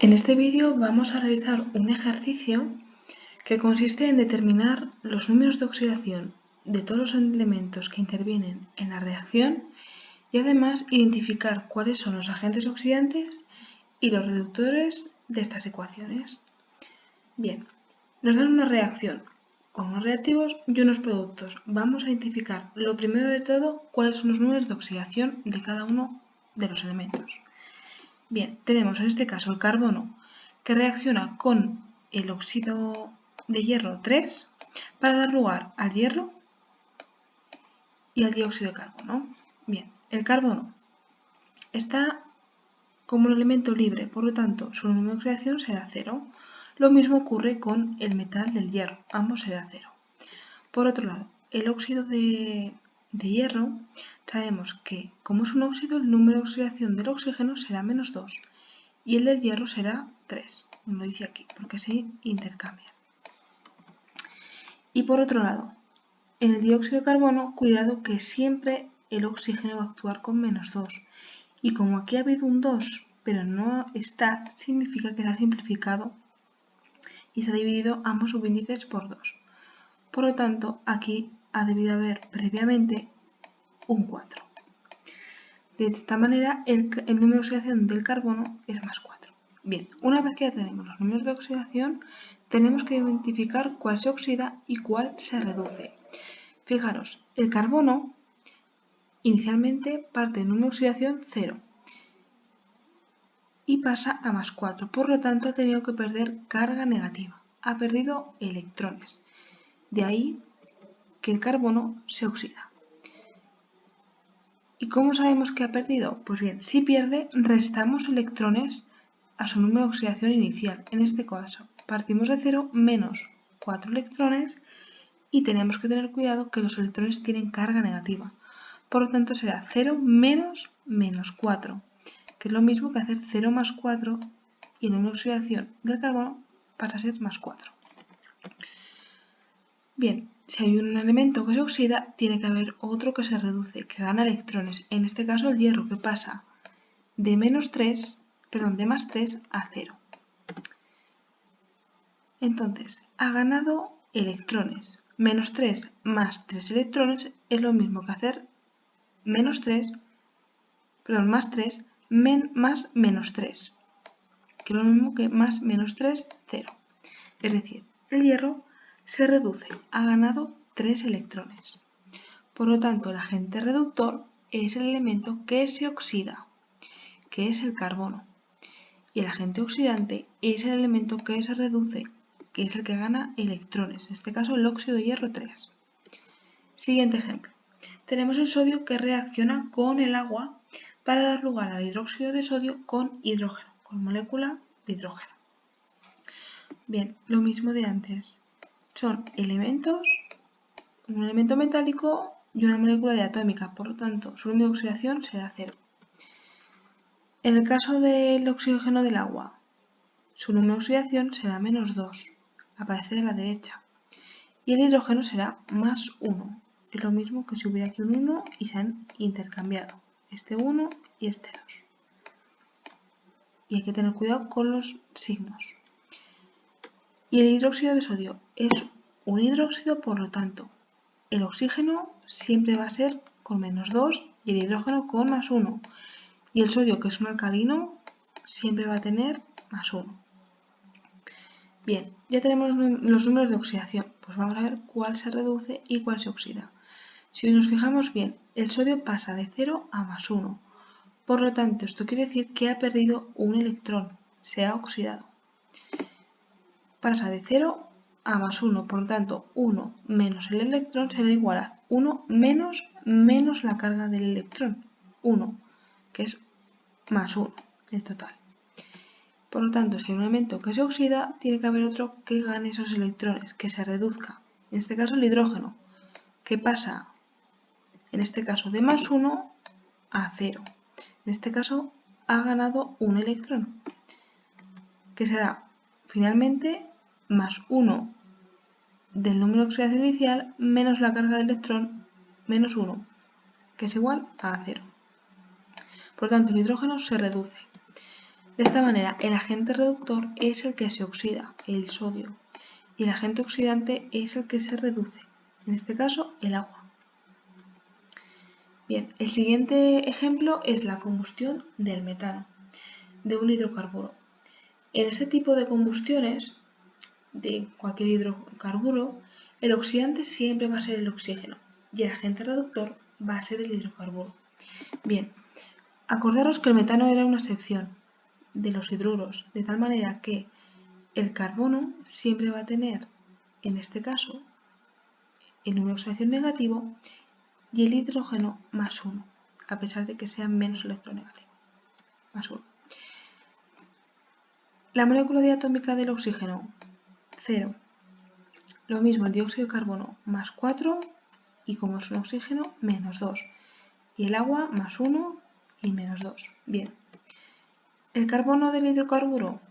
En este vídeo vamos a realizar un ejercicio que consiste en determinar los números de oxidación de todos los elementos que intervienen en la reacción y además identificar cuáles son los agentes oxidantes y los reductores de estas ecuaciones. Bien, nos dan una reacción con unos reactivos y unos productos. Vamos a identificar lo primero de todo cuáles son los números de oxidación de cada uno de los elementos. Bien, tenemos en este caso el carbono que reacciona con el óxido de hierro 3 para dar lugar al hierro y al dióxido de carbono. Bien, el carbono está como un elemento libre, por lo tanto su número de oxidación será 0. Lo mismo ocurre con el metal del hierro, ambos será 0. Por otro lado, el óxido de hierro, sabemos que como es un óxido, el número de oxidación del oxígeno será -2 y el del hierro será 3, como lo dice aquí, porque se intercambian. Y por otro lado, en el dióxido de carbono, cuidado que siempre el oxígeno va a actuar con -2. Y como aquí ha habido un 2, pero no está, significa que se ha simplificado y se ha dividido ambos subíndices por 2. Por lo tanto, aquí ha debido haber previamente un 4. De esta manera, el número de oxidación del carbono es +4. Bien, una vez que ya tenemos los números de oxidación, tenemos que identificar cuál se oxida y cuál se reduce. Fijaros, el carbono inicialmente parte del número de oxidación 0 y pasa a +4, por lo tanto ha tenido que perder carga negativa, ha perdido electrones. De ahí que el carbono se oxida. ¿Y cómo sabemos que ha perdido? Pues bien, si pierde, restamos electrones a su número de oxidación inicial. En este caso, partimos de 0 menos 4 electrones y tenemos que tener cuidado que los electrones tienen carga negativa. Por lo tanto, será 0 menos -4, que es lo mismo que hacer 0 más 4 y el número de oxidación del carbono pasa a ser +4. Bien, si hay un elemento que se oxida, tiene que haber otro que se reduce, que gana electrones. En este caso el hierro, que pasa de +3 a 0. Entonces, ha ganado electrones. -3 más 3 electrones es lo mismo que hacer más 3 más -3, que es lo mismo que más -3, 0. Es decir, el hierro se reduce, ha ganado 3 electrones. Por lo tanto, el agente reductor es el elemento que se oxida, que es el carbono. Y el agente oxidante es el elemento que se reduce, que es el que gana electrones, en este caso el óxido de hierro 3. Siguiente ejemplo. Tenemos el sodio que reacciona con el agua para dar lugar al hidróxido de sodio con hidrógeno, con molécula de hidrógeno. Bien, lo mismo de antes. Son elementos, un elemento metálico y una molécula diatómica, por lo tanto, su número de oxidación será 0. En el caso del oxígeno del agua, su número de oxidación será -2, aparece a la derecha, y el hidrógeno será +1, es lo mismo que si hubiera aquí un 1 y se han intercambiado, este 1 y este 2. Y hay que tener cuidado con los signos. Y el hidróxido de sodio es un hidróxido, por lo tanto, el oxígeno siempre va a ser con -2 y el hidrógeno con +1. Y el sodio, que es un alcalino, siempre va a tener +1. Bien, ya tenemos los números de oxidación. Pues vamos a ver cuál se reduce y cuál se oxida. Si nos fijamos bien, el sodio pasa de 0 a +1. Por lo tanto, esto quiere decir que ha perdido un electrón, se ha oxidado. Pasa de 0 a +1, por lo tanto 1 menos el electrón será igual a 1 menos la carga del electrón, 1, que es +1 en total. Por lo tanto, si hay un elemento que se oxida, tiene que haber otro que gane esos electrones, que se reduzca. En este caso el hidrógeno, que pasa, en este caso de +1 a 0. En este caso ha ganado un electrón, que será finalmente +1 del número de oxidación inicial menos la carga del electrón -1, que es igual a 0. Por lo tanto, el hidrógeno se reduce. De esta manera, el agente reductor es el que se oxida, el sodio, y el agente oxidante es el que se reduce, en este caso el agua. Bien, el siguiente ejemplo es la combustión del metano, de un hidrocarburo. En este tipo de combustiones, de cualquier hidrocarburo, el oxidante siempre va a ser el oxígeno y el agente reductor va a ser el hidrocarburo. Bien, acordaros que el metano era una excepción de los hidruros, de tal manera que el carbono siempre va a tener, en este caso, el número de oxidación negativo y el hidrógeno más 1, a pesar de que sea menos electronegativo, más 1. La molécula diatómica del oxígeno, 0. Lo mismo el dióxido de carbono, más 4, y como es un oxígeno, menos 2. Y el agua, más 1 y menos 2. Bien. El carbono del hidrocarburo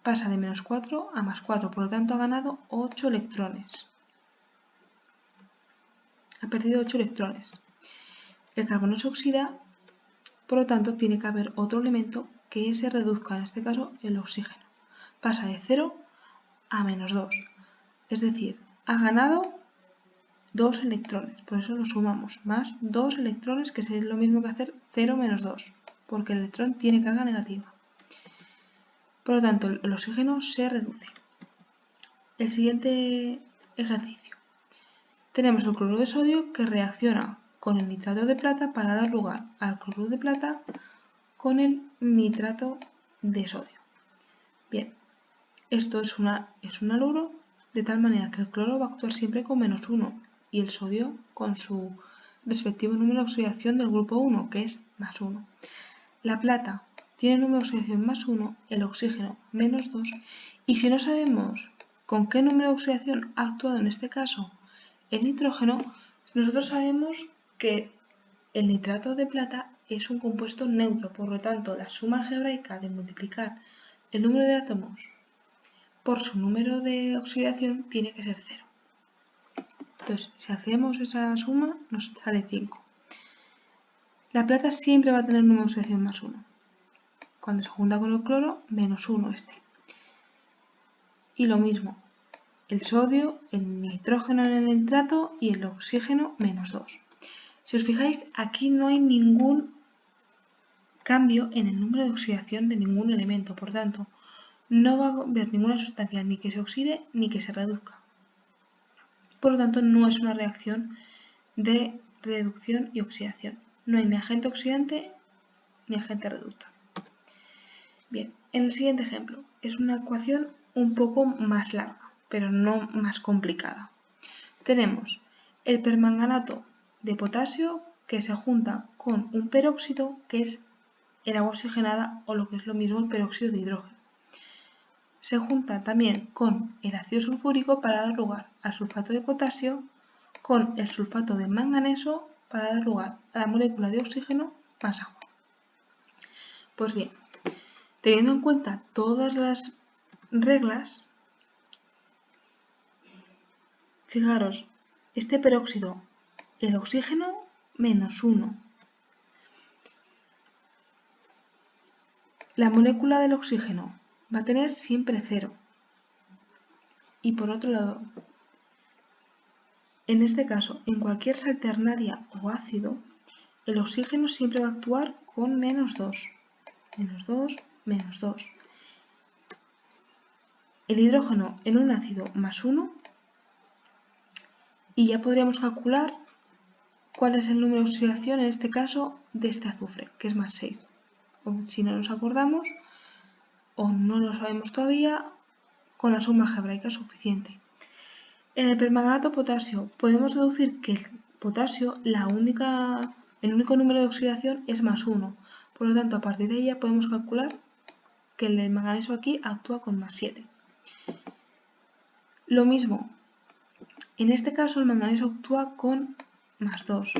pasa de menos 4 a más 4, por lo tanto ha ganado 8 electrones. Ha perdido 8 electrones. El carbono se oxida, por lo tanto tiene que haber otro elemento que se reduzca, en este caso el oxígeno. Pasa de 0 a menos 2. Es decir, ha ganado 2 electrones, por eso lo sumamos, más 2 electrones, que es lo mismo que hacer 0 menos 2, porque el electrón tiene carga negativa. Por lo tanto, el oxígeno se reduce. El siguiente ejercicio. Tenemos el cloruro de sodio que reacciona con el nitrato de plata para dar lugar al cloruro de plata con el nitrato de sodio. Bien, esto es un haluro, de tal manera que el cloro va a actuar siempre con menos 1 y el sodio con su respectivo número de oxidación del grupo 1, que es más 1. La plata tiene número de oxidación más 1, el oxígeno menos 2, y si no sabemos con qué número de oxidación ha actuado en este caso el nitrógeno, nosotros sabemos que el nitrato de plata es un compuesto neutro, por lo tanto la suma algebraica de multiplicar el número de átomos por su número de oxidación tiene que ser 0. Entonces, si hacemos esa suma, nos sale 5. La plata siempre va a tener un número de oxidación más 1. Cuando se junta con el cloro, menos 1 este. Y lo mismo, el sodio, el nitrógeno en el nitrato y el oxígeno menos 2. Si os fijáis, aquí no hay ningún cambio en el número de oxidación de ningún elemento, por tanto, no va a haber ninguna sustancia ni que se oxide ni que se reduzca. Por lo tanto, no es una reacción de reducción y oxidación. No hay ni agente oxidante ni agente reductor. Bien, en el siguiente ejemplo, es una ecuación un poco más larga, pero no más complicada. Tenemos el permanganato de potasio que se junta con un peróxido, que es el agua oxigenada, o lo que es lo mismo el peróxido de hidrógeno. Se junta también con el ácido sulfúrico para dar lugar al sulfato de potasio, con el sulfato de manganeso para dar lugar a la molécula de oxígeno más agua. Pues bien, teniendo en cuenta todas las reglas, fijaros, este peróxido, el oxígeno menos 1. La molécula del oxígeno va a tener siempre 0. Y por otro lado, en este caso, en cualquier sal ternaria o ácido, el oxígeno siempre va a actuar con menos 2. Menos 2, menos 2. El hidrógeno en un ácido más 1. Y ya podríamos calcular cuál es el número de oxidación, en este caso, de este azufre, que es más 6. O si no nos acordamos, o no lo sabemos todavía, con la suma algebraica suficiente. En el permanganato potasio podemos deducir que el potasio, el único número de oxidación es más 1. Por lo tanto, a partir de ella podemos calcular que el manganeso aquí actúa con más 7. Lo mismo, en este caso el manganeso actúa con más 2.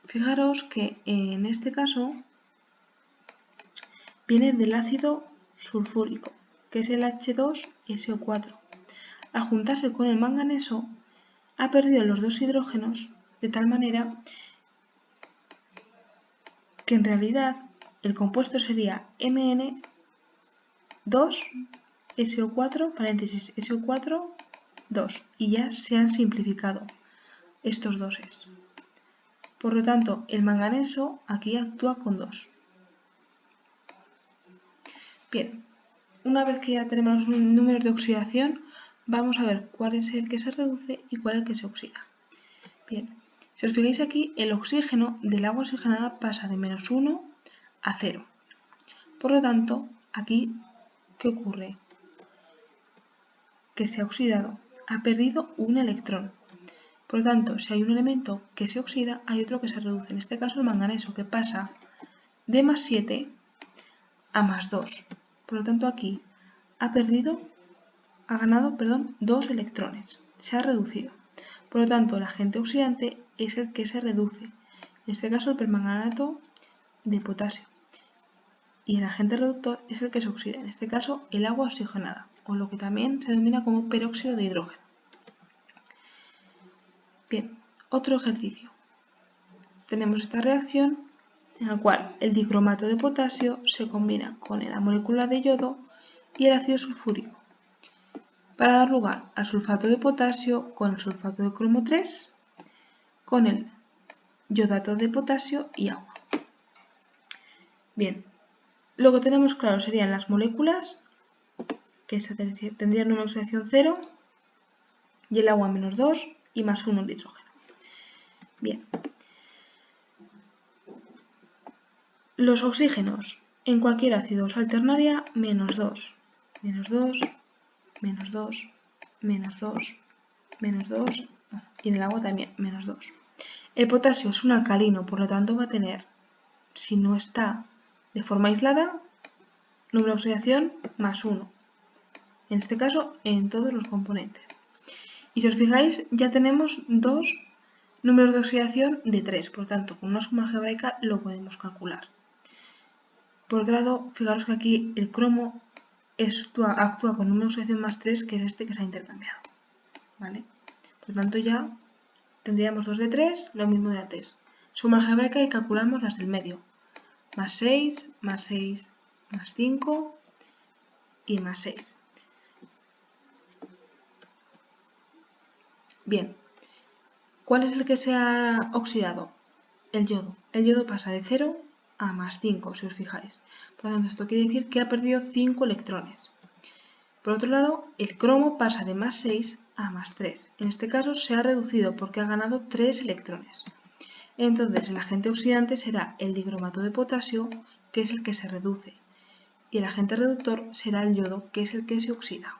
Fijaros que en este caso viene del ácido sulfúrico, que es el H2SO4. Al juntarse con el manganeso, ha perdido los dos hidrógenos, de tal manera que en realidad el compuesto sería Mn 2, SO4, paréntesis, SO4, 2. Y ya se han simplificado estos doses. Por lo tanto, el manganeso aquí actúa con 2. Bien, una vez que ya tenemos los números de oxidación, vamos a ver cuál es el que se reduce y cuál es el que se oxida. Bien, si os fijáis aquí, el oxígeno del agua oxigenada pasa de -1 a 0. Por lo tanto, aquí, ¿qué ocurre? Que se ha oxidado, ha perdido un electrón. Por lo tanto, si hay un elemento que se oxida, hay otro que se reduce. En este caso el manganeso, que pasa de +7 a +2. Por lo tanto, aquí ha ganado 2 electrones. Se ha reducido. Por lo tanto, el agente oxidante es el que se reduce. En este caso, el permanganato de potasio. Y el agente reductor es el que se oxida. En este caso, el agua oxigenada, o lo que también se denomina como peróxido de hidrógeno. Bien, otro ejercicio. Tenemos esta reacción en la cual el dicromato de potasio se combina con la molécula de yodo y el ácido sulfúrico para dar lugar al sulfato de potasio con el sulfato de cromo 3, con el yodato de potasio y agua. Bien, lo que tenemos claro serían las moléculas, que tendrían una oxidación 0, y el agua -2 y +1 el hidrógeno. Bien. Los oxígenos en cualquier ácido se alternaría -2, -2, -2, -2, -2, y en el agua también -2. El potasio es un alcalino, por lo tanto va a tener, si no está de forma aislada, número de oxidación +1. En este caso, en todos los componentes. Y si os fijáis, ya tenemos dos números de oxidación de 3, por lo tanto, con una suma algebraica lo podemos calcular. Por otro lado, fijaros que aquí el cromo actúa con número de oxidación +3, que es este que se ha intercambiado. ¿Vale? Por lo tanto, ya tendríamos 2 de 3, lo mismo de antes. Suma algebraica y calculamos las del medio. +6, +6, +5 y +6. Bien, ¿cuál es el que se ha oxidado? El yodo. El yodo pasa de 0 a +5, si os fijáis. Por lo tanto, esto quiere decir que ha perdido 5 electrones. Por otro lado, el cromo pasa de +6 a +3. En este caso se ha reducido porque ha ganado 3 electrones. Entonces, el agente oxidante será el dicromato de potasio, que es el que se reduce. Y el agente reductor será el yodo, que es el que se oxida.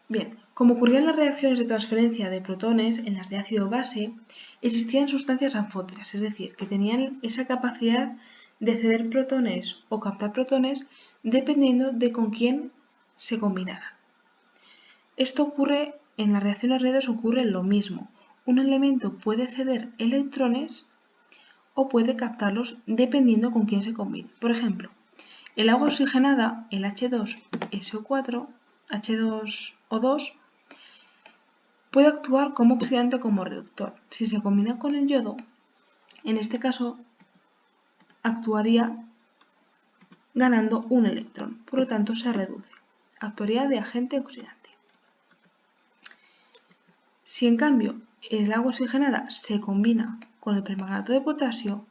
Bien, como ocurría en las reacciones de transferencia de protones en las de ácido-base, existían sustancias anfóteras, es decir, que tenían esa capacidad de ceder protones o captar protones dependiendo de con quién se combinaran. Esto ocurre en las reacciones redox, ocurre lo mismo. Un elemento puede ceder electrones o puede captarlos dependiendo con quién se combine. Por ejemplo, el agua oxigenada, el H2SO4, H2O2, puede actuar como oxidante o como reductor. Si se combina con el yodo, en este caso actuaría ganando un electrón, por lo tanto se reduce. Actuaría de agente oxidante. Si en cambio el agua oxigenada se combina con el permanganato de potasio,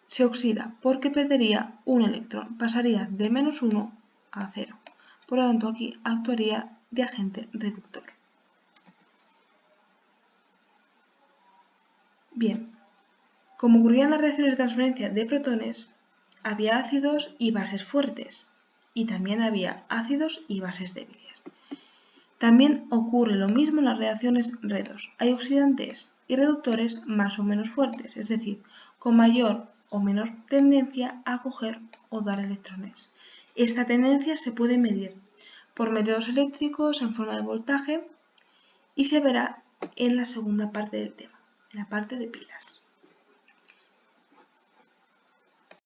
se oxida porque perdería un electrón, pasaría de -1 a 0. Por lo tanto, aquí actuaría de agente reductor. Bien, como ocurría en las reacciones de transferencia de protones, había ácidos y bases fuertes, y también había ácidos y bases débiles. También ocurre lo mismo en las reacciones redox. Hay oxidantes y reductores más o menos fuertes, es decir, con mayor o menor tendencia a coger o dar electrones. Esta tendencia se puede medir por métodos eléctricos en forma de voltaje y se verá en la segunda parte del tema, en la parte de pilas.